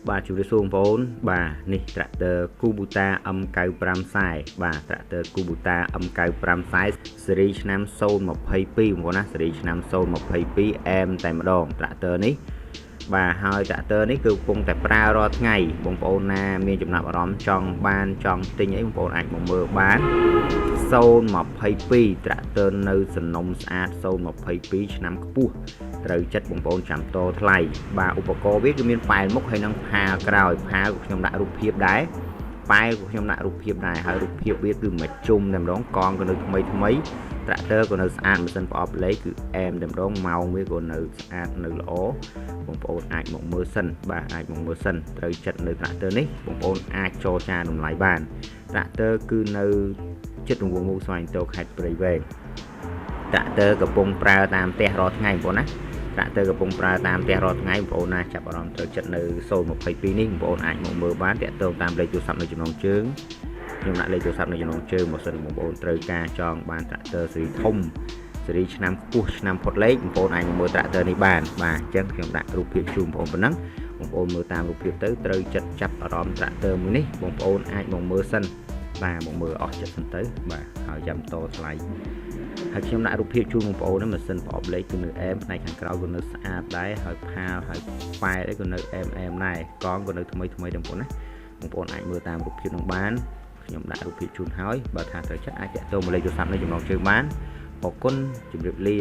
បាទជំរាបសួរបងប្អូនបាទនេះ tractor Kubota M95 ខ្សែបាទ tractor Kubota M95 ខ្សែស៊េរីឆ្នាំ022បងប្អូនណាស៊េរីឆ្នាំ022 M តែម្ដង tractor នេះបាទហើយ tractor នេះគឺកំពុងតែប្រើរាល់ថ្ងៃបងប្អូនណាមានចំណាប់អារម្មណ៍ចង់បានចង់ទិញអីបងប្អូនអាចមកមើលបាន022 tractor នៅសំណុំស្អាត022ឆ្នាំខ្ពស់ត្រូវចិត្តបងប្អូនចាំតថ្លៃបាទឧបករណ៍វាគឺមានប៉ែលមុខហើយនិងផាលក្រោយផាលខ្ញុំដាក់រូបភាពដែរប៉ែលខ្ញុំដាក់រូបភាពដែរហើយរូបភាពវាគឺមួយជុំតែម្ដងកងក៏នៅថ្មីtractor ក៏នៅស្អាតម៉ាស៊ីនប្រអប់លេខគឺអែមតែម្ដងម៉ោងវាក៏នៅស្អាតនៅល្អបងប្អូនអាចមកមើលសិនបាទអាចមកមើលសិនត្រូវចិត្តនៅ tractor នេះបងប្អូនអាចចរចាតម្លៃបាន tractor គឺនៅចិត្តរង្វង់មូលស្វែងតោខេត្តព្រៃវែង tractor កំពុងប្រើតាមផ្ទះរាល់ថ្ងៃបងប្អូនណា tractor កំពុងប្រើតាមផ្ទះរាល់ថ្ងៃបងប្អូនណាចាប់អារម្មណ៍ត្រូវចិត្តនៅ022នេះបងប្អូនអាចមកមើលបានតាក់ទងតាមលេខទូរស័ព្ទនៅចំណងជើងខ្ញុំដាក់លេខទូរស័ព្ទនៅចំណងជើងមកសិនបងប្អូនត្រូវការចងបាន tractor ស៊េរីធំស៊េរីឆ្នាំខ្ពស់ឆ្នាំផុតលេខបងប្អូនអាចមកមើល tractor នេះបានបាទអញ្ចឹងខ្ញុំដាក់រូបភាពជូនបងប្អូនប៉ុណ្ណឹងបងប្អូនមើលតាមរូបភាពទៅត្រូវចិត្តចាប់អារម្មណ៍ tractor មួយនេះបងប្អូនអាចមកមើលសិនបាទមកមើលអស់ចិត្តសិនទៅបាទហើយចាំតថ្លៃហើយខ្ញុំដាក់រូបភាពជូនបងប្អូនម៉ាស៊ីនប្រអប់លេខគឺនៅអែមផ្នែកខាងក្រៅក៏នៅស្អាតដែរហើយផាលហើយប៉ែលអីក៏នៅអែមដែរកងក៏នៅថ្មីដែរបងប្អូនណាបងប្អូនអាចមើលតាមរូបភាពនឹងបានខ្ញុំដាក់រូបភាពជូនហើយបើថាត្រូវចិត្តអាចតាក់ទងមកលេខទូរស័ព្ទនៅចំណងជើងបានអរគុណជម្រាបលា